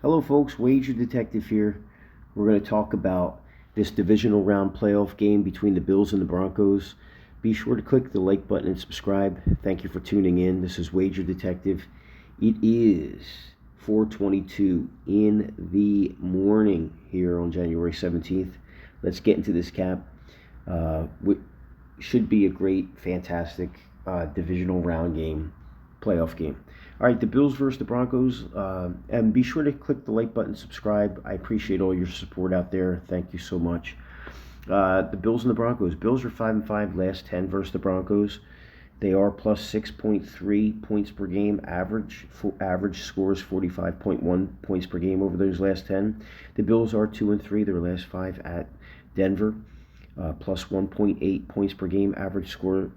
Hello, folks. Wager Detective here. We're going to talk about this divisional round playoff game between the Bills and the Broncos. Be sure to click the like button and subscribe. Thank you for tuning in. This is Wager Detective. It is 4:22 in the morning here on January 17th. Let's get into this cap. Should be a great, fantastic divisional round game, playoff game. All right, the Bills versus the Broncos. And be sure to click the like button, subscribe. I appreciate all your support out there. Thank you so much. The Bills and the Broncos. Bills are 5-5 last 10 versus the Broncos. They are plus 6.3 points per game average. Average scores 45.1 points per game over those last 10. The Bills are 2-3 their last 5 at Denver. Plus 1.8 points per game. Average score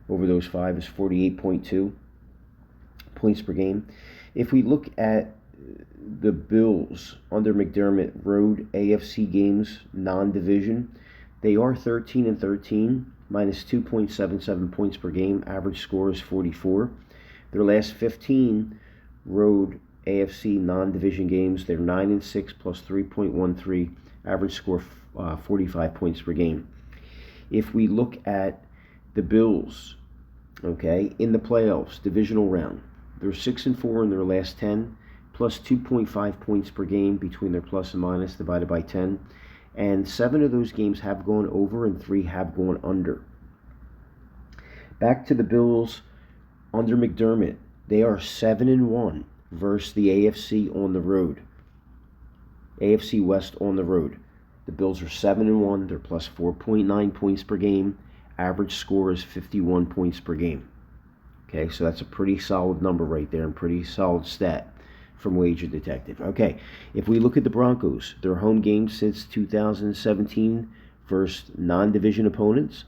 over those 5 is 48.2 points per game. If we look at the Bills under McDermott road AFC games, non-division, they are 13-13, minus 2.77 points per game. Average score is 44. Their last 15 road AFC non-division games, they're 9-6 plus 3.13. Average score 45 points per game. If we look at the Bills, okay, in the playoffs, divisional round, they're 6-4 in their last 10, plus 2.5 points per game between their plus and minus divided by 10. And 7 of those games have gone over and 3 have gone under. Back to the Bills under McDermott. They are 7-1 versus the AFC on the road. AFC West on the road. The Bills are 7-1. They're plus 4.9 points per game. Average score is 51 points per game. Okay, so that's a pretty solid number right there and pretty solid stat from Wager Detective. Okay, if we look at the Broncos, their home games since 2017 versus non-division opponents,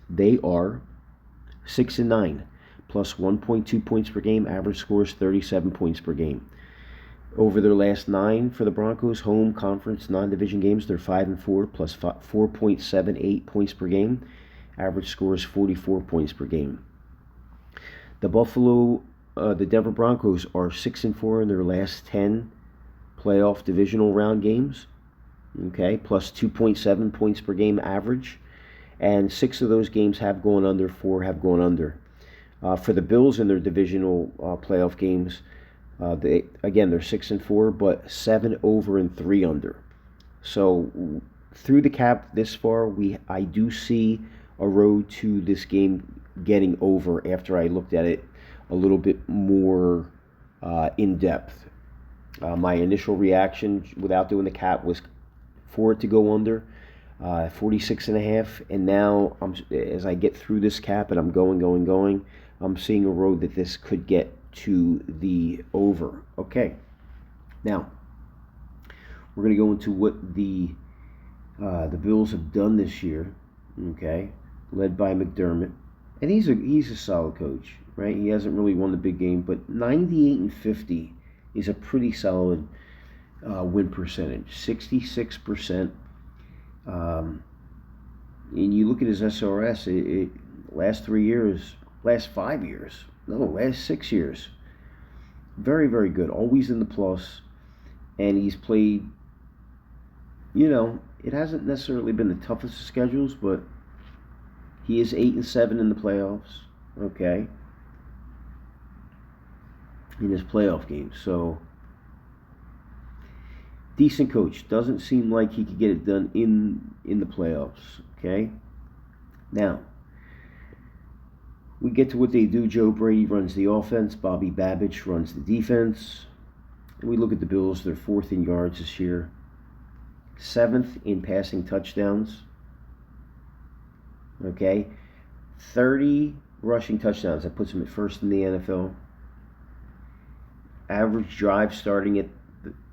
they are 6-9, plus 1.2 points per game. Average score is 37 points per game. Over their last 9 for the Broncos, home conference non-division games, they're 5-4, plus 4.78 points per game. Average score is 44 points per game. The Denver Broncos are 6-4 in their last 10 playoff divisional round games. Okay, plus 2.7 points per game average, and 6 of those games have gone under. 4 have gone under. For the Bills in their divisional playoff games, they're 6-4, but 7 over and 3 under. So through the cap this far, I do see a road to this game getting over after I looked at it a little bit more in depth. My initial reaction without doing the cap was for it to go under 46.5, and now as I get through this cap and I'm going, I'm seeing a road that this could get to the over. Okay, now we're going to go into what the Bills have done this year. Okay, led by McDermott. And he's a solid coach, right? He hasn't really won the big game, but 98-50 is a pretty solid win percentage. 66%. And you look at his SRS, last 5 years, last 6 years. Very, very good. Always in the plus. And he's played, it hasn't necessarily been the toughest of schedules, but he is 8-7 in the playoffs, okay, in his playoff games. So, decent coach. Doesn't seem like he could get it done in the playoffs, okay? Now, we get to what they do. Joe Brady runs the offense. Bobby Babich runs the defense. And we look at the Bills. They're 4th in yards this year, 7th in passing touchdowns. Okay, 30 rushing touchdowns. That puts him at 1st in the NFL. Average drive starting at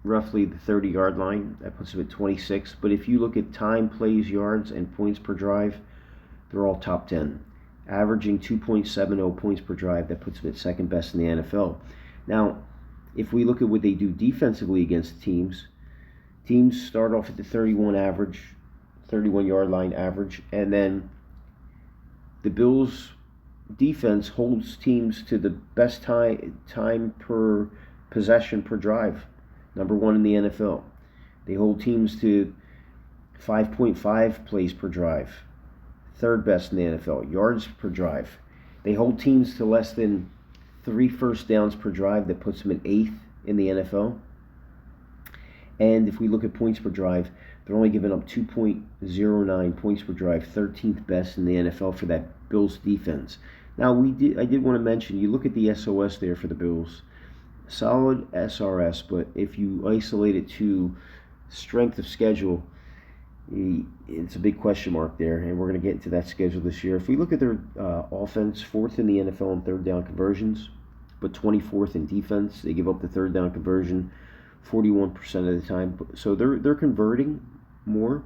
roughly the 30-yard line. That puts him at 26. But if you look at time, plays, yards, and points per drive, they're all top 10. Averaging 2.70 points per drive. That puts him at 2nd best in the NFL. Now, if we look at what they do defensively against teams start off at the 31-yard line average, and then the Bills' defense holds teams to the best time per possession per drive. Number one in the NFL. They hold teams to 5.5 plays per drive. Third best in the NFL. Yards per drive. They hold teams to less than 3 first downs per drive. That puts them at 8th in the NFL. And if we look at points per drive, they're only giving up 2.09 points per drive, 13th best in the NFL for that Bills defense. Now, I did want to mention, you look at the SOS there for the Bills. Solid SRS, but if you isolate it to strength of schedule, it's a big question mark there, and we're going to get into that schedule this year. If we look at their offense, 4th in the NFL in third down conversions, but 24th in defense. They give up the third down conversion 41% of the time. So they're converting more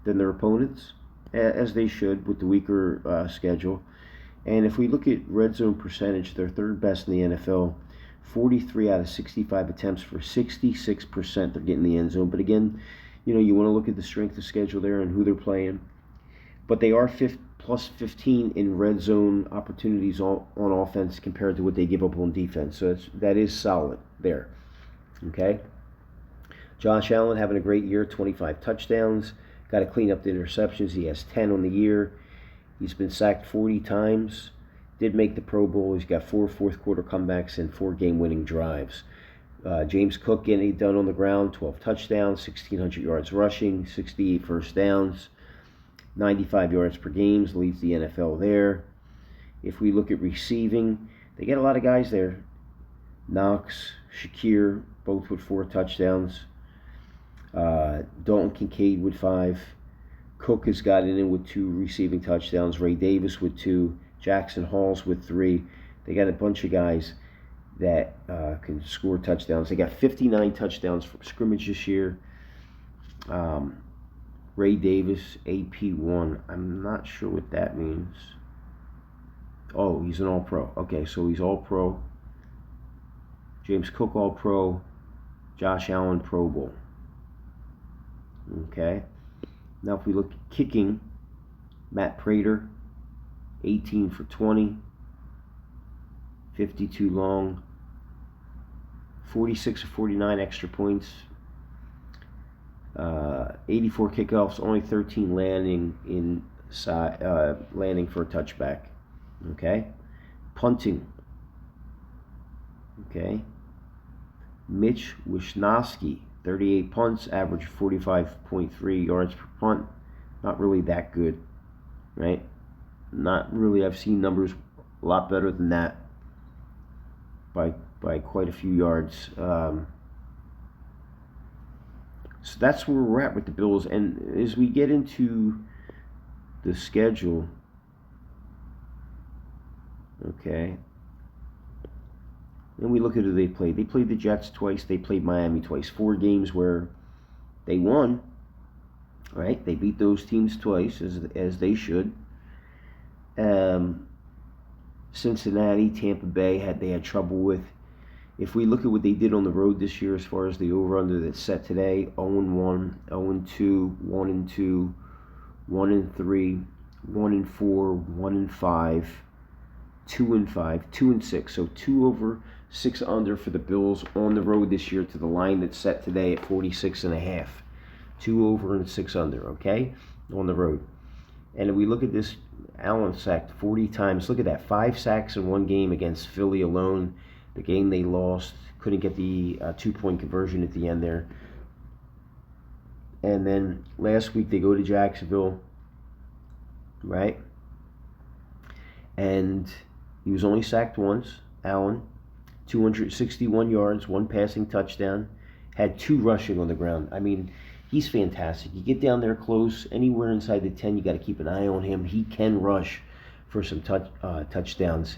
than their opponents, as they should with the weaker schedule. And if we look at red zone percentage, they're third best in the NFL. 43 out of 65 attempts for 66%. They're getting the end zone. But again, you want to look at the strength of schedule there and who they're playing. But they are plus 15 in red zone opportunities on offense compared to what they give up on defense. So that is solid there. Okay. Josh Allen having a great year, 25 touchdowns. Got to clean up the interceptions. He has 10 on the year. He's been sacked 40 times. Did make the Pro Bowl. He's got 4 fourth-quarter comebacks and 4 game-winning drives. James Cook getting it done on the ground, 12 touchdowns, 1,600 yards rushing, 68 first downs, 95 yards per game, leads the NFL there. If we look at receiving, they get a lot of guys there. Knox, Shakir, both with 4 touchdowns. Dalton Kincaid with 5. Cook has gotten in with 2 receiving touchdowns. Ray Davis with 2. Jackson Halls with 3. They got a bunch of guys that can score touchdowns. They got 59 touchdowns from scrimmage this year. Ray Davis, AP1. I'm not sure what that means. Oh, he's an All-Pro. Okay, so he's All-Pro. James Cook All-Pro. Josh Allen Pro Bowl. Okay. Now if we look at kicking, Matt Prater, 18 for 20, 52 long, 46 of 49 extra points, 84 kickoffs, only 13 landing for a touchback. Okay, punting. Okay, Mitch Wishnowski, 38 punts, average 45.3 yards per punt. Not really that good, right? Not really. I've seen numbers a lot better than that by quite a few yards. So that's where we're at with the Bills. And as we get into the schedule, okay, and we look at who they played. They played the Jets twice. They played Miami twice. 4 games where they won. Right? They beat those teams twice, as they should. Cincinnati, Tampa Bay they had trouble with. If we look at what they did on the road this year as far as the over-under that's set today, 0-1, 0-2, 1-2, 1-3, 1-4, 1-5, 2-5, 2-6. So 2 over, 6 under for the Bills on the road this year to the line that's set today at 46.5. 2 over and 6 under, okay, on the road. And if we look at this, Allen sacked 40 times. Look at that, 5 sacks in one game against Philly alone. The game they lost, couldn't get the 2-point conversion at the end there. And then last week they go to Jacksonville, right? And he was only sacked once, Allen. 261 yards, 1 passing touchdown. Had 2 rushing on the ground. I mean, he's fantastic. You get down there close, anywhere inside the 10, you got to keep an eye on him. He can rush for some touchdowns,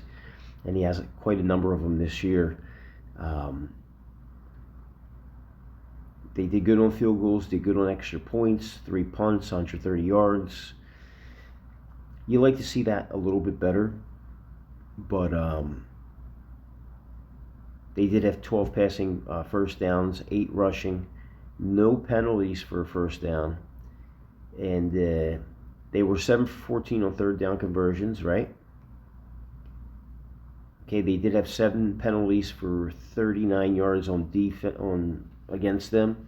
and he has quite a number of them this year. They did good on field goals, did good on extra points, 3 punts, 130 yards. You like to see that a little bit better, but they did have 12 passing first downs, 8 rushing. No penalties for a first down. And they were 7 for 14 on third down conversions, right? Okay, they did have 7 penalties for 39 yards on against them.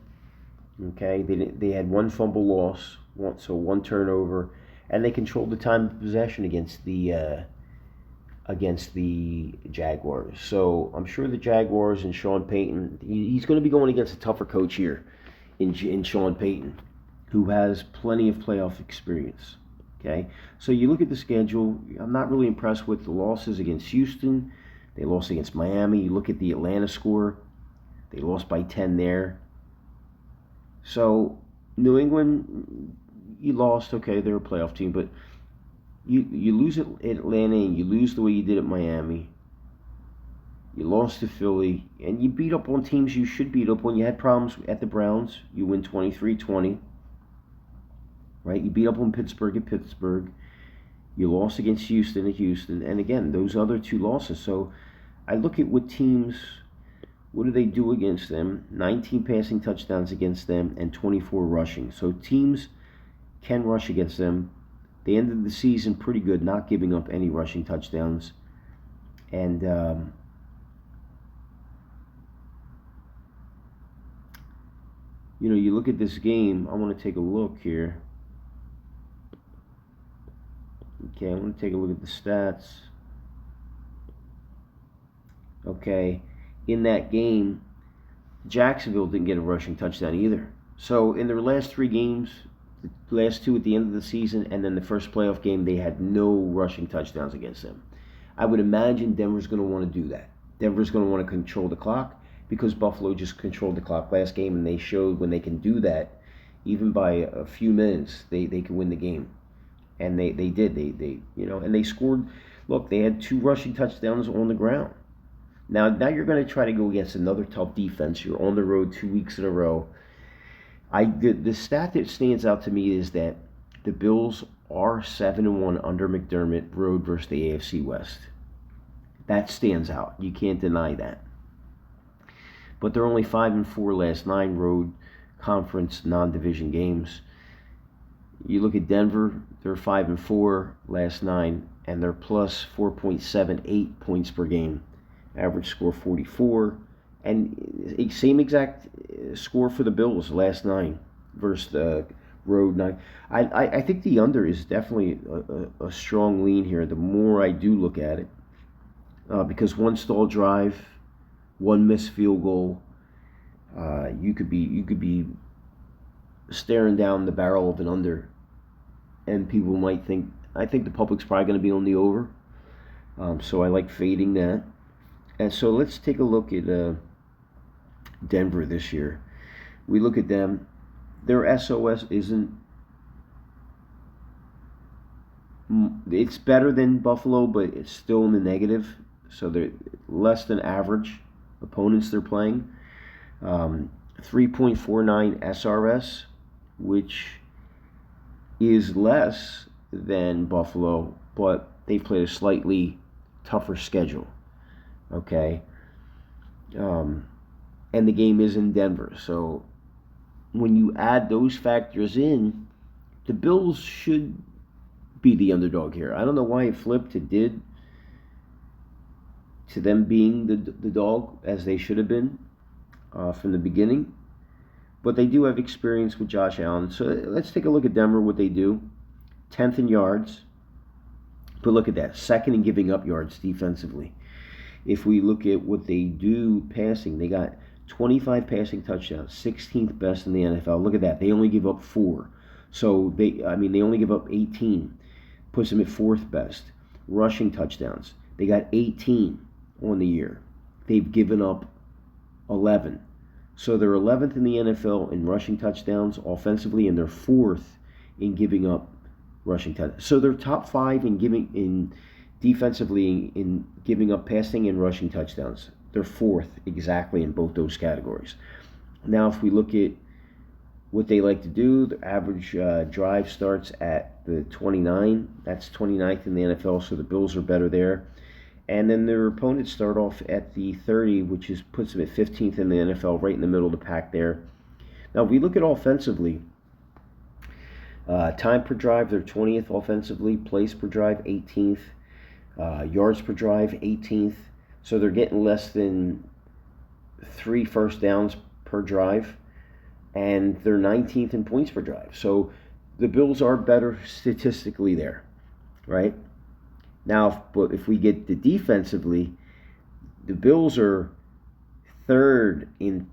Okay, they had one fumble loss, one turnover, and they controlled the time of possession against the Jaguars. So I'm sure the Jaguars and Sean Payton, he's going to be going against a tougher coach here in Sean Payton, who has plenty of playoff experience. Okay, so you look at the schedule. I'm not really impressed with the losses against Houston. They lost against Miami. You look at the Atlanta score. They lost by 10 there. So New England, you lost. Okay, they're a playoff team, but you lose at Atlanta and you lose the way you did at Miami. You lost to Philly, and you beat up on teams you should beat up on. You had problems at the Browns. You win 23-20. Right? You beat up on Pittsburgh at Pittsburgh. You lost against Houston at Houston. And again, those other two losses. So I look at what teams, what do they do against them? 19 passing touchdowns against them and 24 rushing. So teams can rush against them. They ended the season pretty good, not giving up any rushing touchdowns. And you look at this game. I want to take a look here. Okay, I want to take a look at the stats. Okay, in that game, Jacksonville didn't get a rushing touchdown either. So in their last 3 games, the last 2 at the end of the season, and then the first playoff game, they had no rushing touchdowns against them. I would imagine Denver's going to want to do that. Denver's going to want to control the clock because Buffalo just controlled the clock last game, and they showed when they can do that, even by a few minutes, they can win the game. And they did. And they scored. Look, they had 2 rushing touchdowns on the ground. Now you're going to try to go against another tough defense. You're on the road 2 weeks in a row. The stat that stands out to me is that the Bills are 7-1 under McDermott road versus the AFC West. That stands out. You can't deny that. But they're only 5-4 last 9 road conference non-division games. You look at Denver, they're 5-4 last 9, and they're plus 4.78 points per game. Average score 44, and same exact score for the Bills last 9 versus the road 9. I think the under is definitely a strong lean here. The more I do look at it, because one stall drive, one missed field goal, you could be staring down the barrel of an under, and people might think. I think the public's probably going to be on the over, so I like fading that. And so let's take a look at Denver this year. We look at them. Their SOS isn't. It's better than Buffalo, but it's still in the negative. So they're less than average opponents they're playing. 3.49 SRS, which is less than Buffalo, but they played a slightly tougher schedule. Okay. And the game is in Denver. So when you add those factors in, the Bills should be the underdog here. I don't know why it flipped. It did, to them being the dog as they should have been from the beginning. But they do have experience with Josh Allen. So let's take a look at Denver, what they do. 10th in yards. But look at that. 2nd in giving up yards defensively. If we look at what they do passing, they got 25 passing touchdowns, 16th best in the NFL. Look at that. They only give up 4. So they only give up 18. Puts them at 4th best. Rushing touchdowns. They got 18 on the year. They've given up 11. So they're 11th in the NFL in rushing touchdowns offensively, and they're 4th in giving up rushing touchdowns. So they're top 5 in defensively in giving up passing and rushing touchdowns. They're 4th exactly in both those categories. Now, if we look at what they like to do, the average drive starts at the 29. That's 29th in the NFL, so the Bills are better there. And then their opponents start off at the 30, which puts them at 15th in the NFL, right in the middle of the pack there. Now, if we look at offensively, time per drive, they're 20th offensively. Plays per drive, 18th. Yards per drive, 18th. So they're getting less than 3 first downs per drive, and they're 19th in points per drive. So the Bills are better statistically there, right? Now, but if we get to defensively, the Bills are third in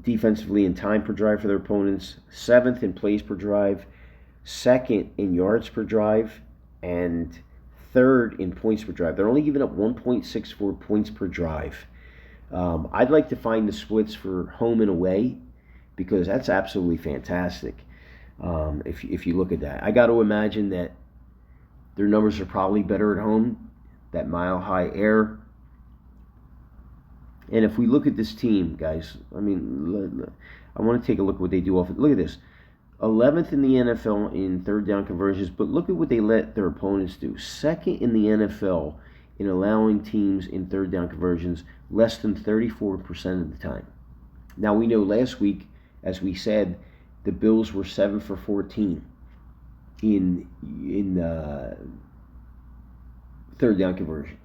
defensively in time per drive for their opponents, seventh in plays per drive, second in yards per drive, and third in points per drive. They're only giving up 1.64 points per drive. I'd like to find the splits for home and away because that's absolutely fantastic. If you look at that, I got to imagine that their numbers are probably better at home. That mile high air. And if we look at this team, guys, I mean, I want to take a look at what they do off. Look at this. 11th in the NFL in third down conversions, but look at what they let their opponents do. Second in the NFL in allowing teams in third down conversions less than 34% of the time. Now, we know last week, as we said, the Bills were 7 for 14 in third down conversions.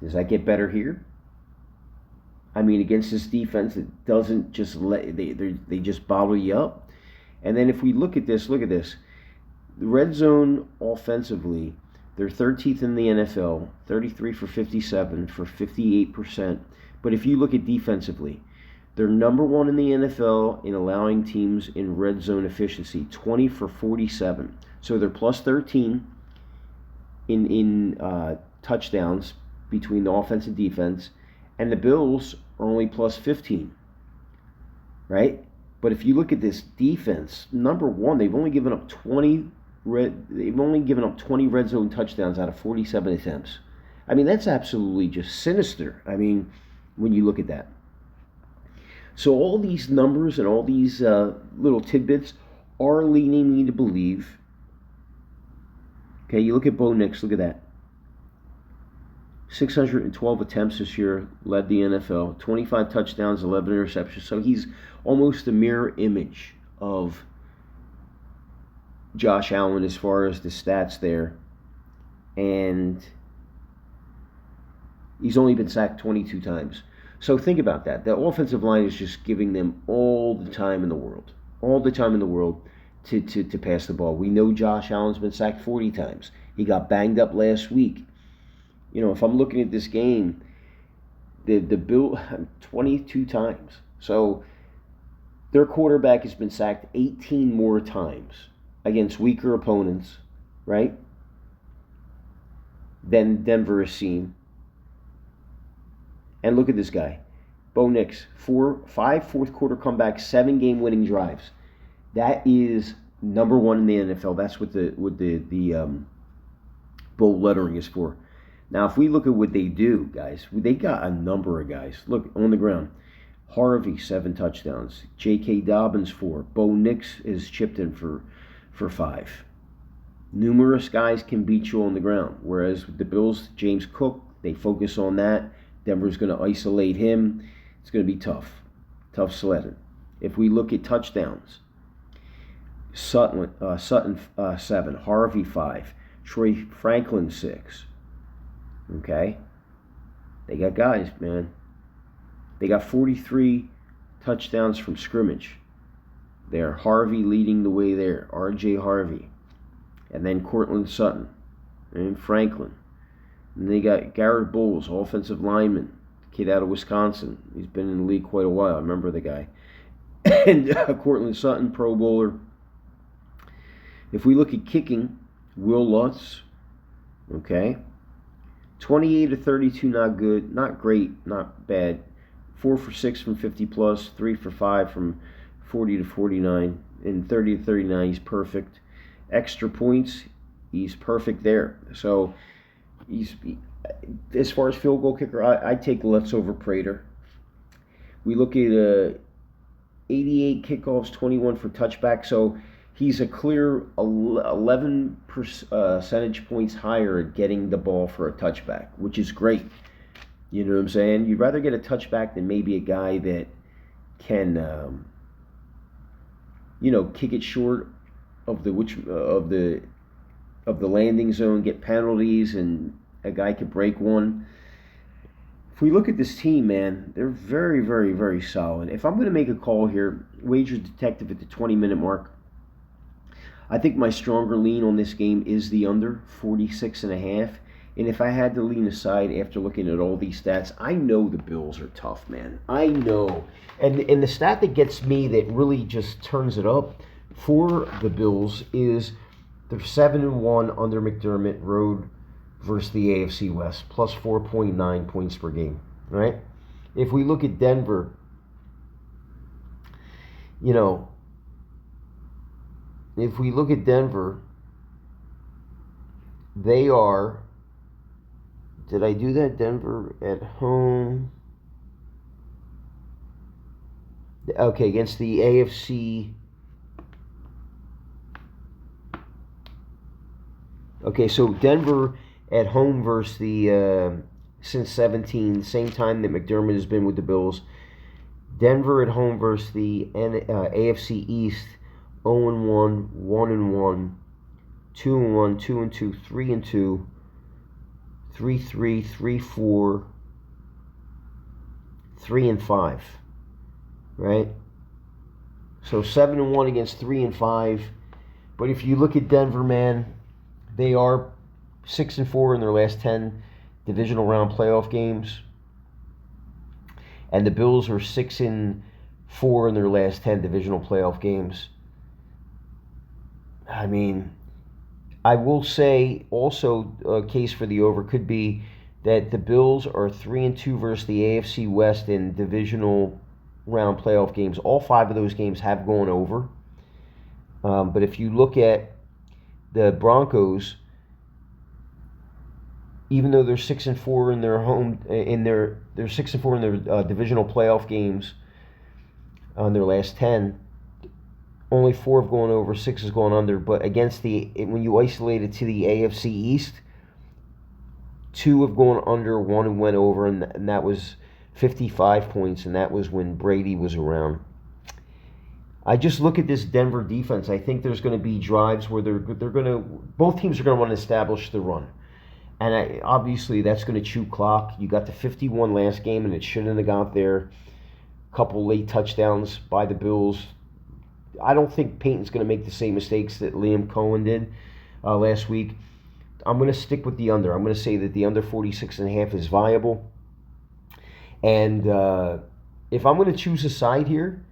Does that get better here? I mean, against this defense, it doesn't just they just bottle you up. And then if we look at this, the red zone offensively, they're 13th in the NFL, 33 for 57 for 58%. But if you look at defensively, they're number one in the NFL in allowing teams in red zone efficiency, 20 for 47. So they're plus 13 in touchdowns between the offense and defense, and the Bills are only plus 15, right? But if you look at this defense, number one, they've only given up 20 red zone touchdowns out of 47 attempts. I mean, that's absolutely just sinister. I mean, when you look at that. So all these numbers and all these little tidbits are leading me to believe. Okay, you look at Bo Nix, look at that. 612 attempts this year, led the NFL, 25 touchdowns, 11 interceptions. So he's almost a mirror image of Josh Allen as far as the stats there. And he's only been sacked 22 times. So think about that. The offensive line is just giving them all the time in the world. All the time in the world to pass the ball. We know Josh Allen's been sacked 40 times. He got banged up last week. You know, if I'm looking at this game, the Bill 22 times. So their quarterback has been sacked 18 more times against weaker opponents, right? Than Denver has seen. And look at this guy, Bo Nix, 5 fourth quarter comebacks, 7 game winning drives. That is number one in the NFL. That's what the bold lettering is for. Now, if we look at what they do, guys, they got a number of guys. Look, on the ground. Harvey, 7 touchdowns. J.K. Dobbins, 4. Bo Nix is chipped in for 5. Numerous guys can beat you on the ground. Whereas with the Bills, James Cook, they focus on that. Denver's going to isolate him. It's going to be tough. Tough sledding. If we look at touchdowns, Sutton 7. Harvey, 5. Troy Franklin, 6. Okay? They got guys, man. They got 43 touchdowns from scrimmage. They're Harvey leading the way there. R.J. Harvey. And then Cortland Sutton. And Franklin. And they got Garrett Bowles, offensive lineman. Kid out of Wisconsin. He's been in the league quite a while. I remember the guy. And Cortland Sutton, Pro Bowler. If we look at kicking, Will Lutz. Okay? 28 to 32, not good, not great, not bad. 4 for 6 from 50 plus, 3 for 5 from 40 to 49, and 30 to 39, he's perfect. Extra points, he's perfect there. So as far as field goal kicker, I take Lutz over Prater. We look at 88 kickoffs, 21 for touchback. So he's a clear 11 percentage points higher at getting the ball for a touchback, which is great. You know what I'm saying? You'd rather get a touchback than maybe a guy that can, kick it short of the landing zone, get penalties, and a guy could break one. if we look at this team, man, they're very, very, very solid. If I'm going to make a call here, wager detective at the 20-minute mark, I think my stronger lean on this game is the under 46.5. And if I had to lean aside after looking at all these stats, I know the Bills are tough, man. I know. And the stat that gets me, that really just turns it up for the Bills, is they're 7-1 under McDermott road versus the AFC West, plus 4.9 points per game, right? If we look at Denver, if we look at Denver, they are, did I do that? Denver at home. Okay, against the AFC. Okay, so Denver at home versus the, since 17, same time that McDermott has been with the Bills. Denver at home versus the AFC East, 0-1, 1-1, 2-1, 2-2, 3-2, 3-3, 3-4, 3-5, right? So 7-1 against 3-5. But if you look at Denver, man, they are 6-4 in their last 10 divisional round playoff games, and the Bills are 6-4 in their last 10 divisional playoff games. I mean, I will say also a case for the over could be that the Bills are 3-2 versus the AFC West in divisional round playoff games. All 5 of those games have gone over. But if you look at the Broncos, even though they're 6-4 in their home, they're 6-4 in their divisional playoff games on their last 10. Only 4 have gone over, 6 has gone under. But against when you isolate it to the AFC East, 2 have gone under, 1 went over, and that was 55 points, and that was when Brady was around. I just look at this Denver defense. I think there's going to be drives where both teams are going to want to establish the run. And obviously that's going to chew clock. You got the 51 last game, and it shouldn't have got there. A couple late touchdowns by the Bills. I don't think Peyton's going to make the same mistakes that Liam Cohen did last week. I'm going to stick with the under. I'm going to say that the under 46.5 is viable. And if I'm going to choose a side here,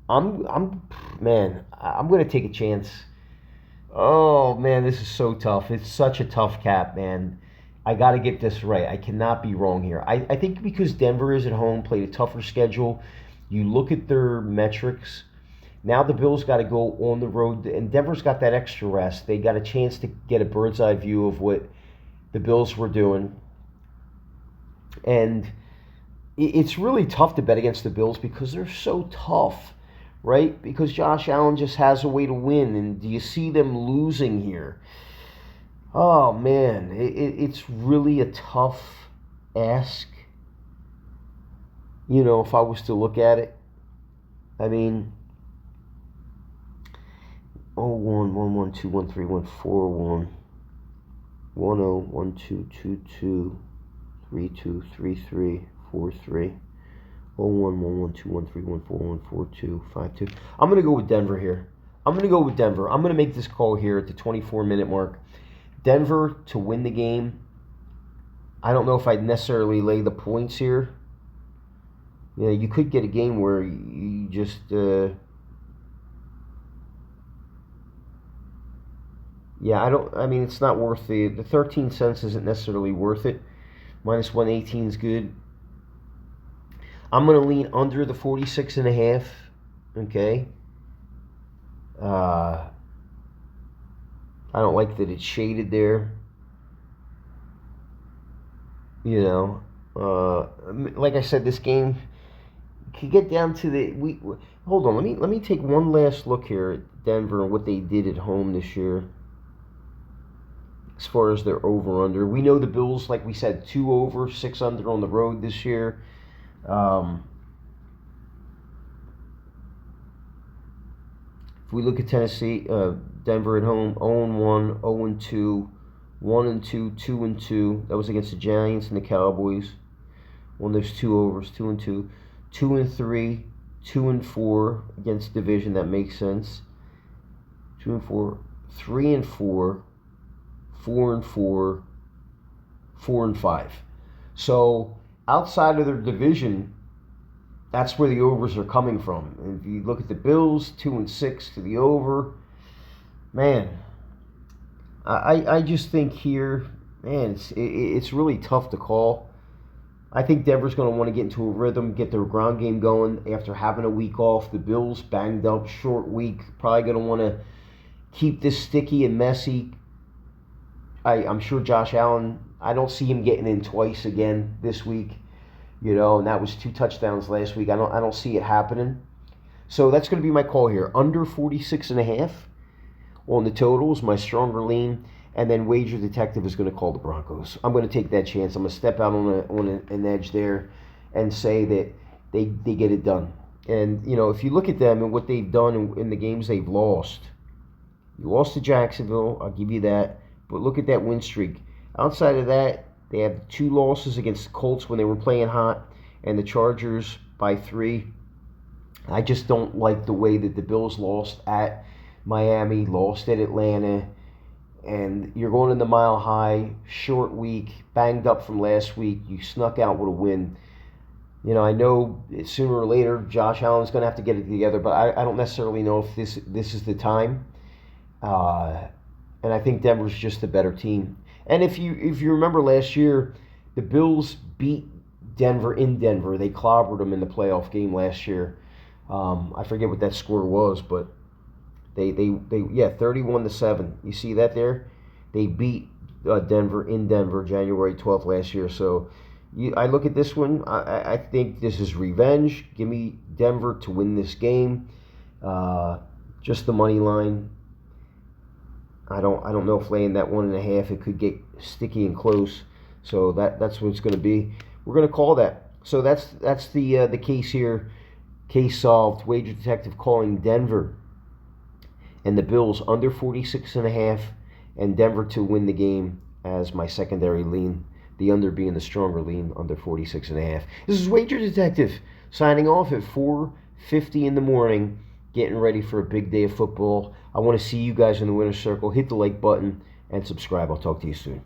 I'm going to take a chance. Oh, man, this is so tough. It's such a tough cap, man. I got to get this right. I cannot be wrong here. I think because Denver is at home, played a tougher schedule, you look at their metrics. Now the Bills got to go on the road, and Denver's got that extra rest. They got a chance to get a bird's eye view of what the Bills were doing. And it's really tough to bet against the Bills because they're so tough, right? Because Josh Allen just has a way to win, and do you see them losing here? Oh, man, it's really a tough ask, if I was to look at it. I mean, 0-1, 1-1, 2-1, 3-1, 4-1, 1-0, 1-2, 2-2, 3-2, 3-3, 4-3, 0-1, 1-1, 2-1, 3-1, 4-1, 4-2, 5-2. I'm going to go with Denver here. I'm going to make this call here at the 24-minute mark. Denver to win the game. I don't know if I'd necessarily lay the points here. You could get a game where you just... it's not worth the 13 cents isn't necessarily worth it. Minus 118 is good. I'm going to lean under the 46.5. Okay. I don't like that it's shaded there. Like I said, this game could get down to hold on, let me take one last look here at Denver and what they did at home this year. As far as their over-under, we know the Bills, like we said, 2 over, 6 under on the road this year. If we look at Tennessee, Denver at home, 0-1, 0-2, 1-2, 2-2. That was against the Giants and the Cowboys. on those 2 overs, 2-2, 2-3, 2-4 against division. That makes sense. 2-4, 3-4, 4-4, 4-5. So outside of their division, that's where the overs are coming from. And if you look at the Bills, 2-6 to the over, man, I just think here, man, it's really tough to call. I think Denver's going to want to get into a rhythm, get their ground game going after having a week off. The Bills banged up, short week, probably going to want to keep this sticky and messy. I'm sure Josh Allen, I don't see him getting in twice again this week, and that was 2 touchdowns last week. I don't see it happening. So that's going to be my call here. Under 46.5 on the totals, my stronger lean. And then Wager Detective is going to call the Broncos. I'm going to take that chance. I'm going to step out on an edge there and say that they get it done. And, if you look at them and what they've done in the games they've lost, you lost to Jacksonville, I'll give you that. But look at that win streak. Outside of that, they have 2 losses against the Colts when they were playing hot and the Chargers by 3. I just don't like the way that the Bills lost at Miami, lost at Atlanta. And you're going in the Mile High, short week, banged up from last week. You snuck out with a win. I know sooner or later Josh Allen's going to have to get it together, but I don't necessarily know if this is the time. And I think Denver's just a better team. And if you remember last year, the Bills beat Denver in Denver. They clobbered them in the playoff game last year. I forget what that score was, but They 31-7. You see that there? They beat Denver in Denver January 12th last year. So I look at this one. I think this is revenge. Give me Denver to win this game. Just the money line. I don't know if laying that 1.5, it could get sticky and close. So that's what it's going to be. We're going to call that. So that's the case here. Case solved. Wager Detective calling Denver and the Bills under 46.5, and Denver to win the game as my secondary lean. The under being the stronger lean, under 46.5. This is Wager Detective signing off at 4:50 in the morning, getting ready for a big day of football. I want to see you guys in the winner's circle. Hit the like button and subscribe. I'll talk to you soon.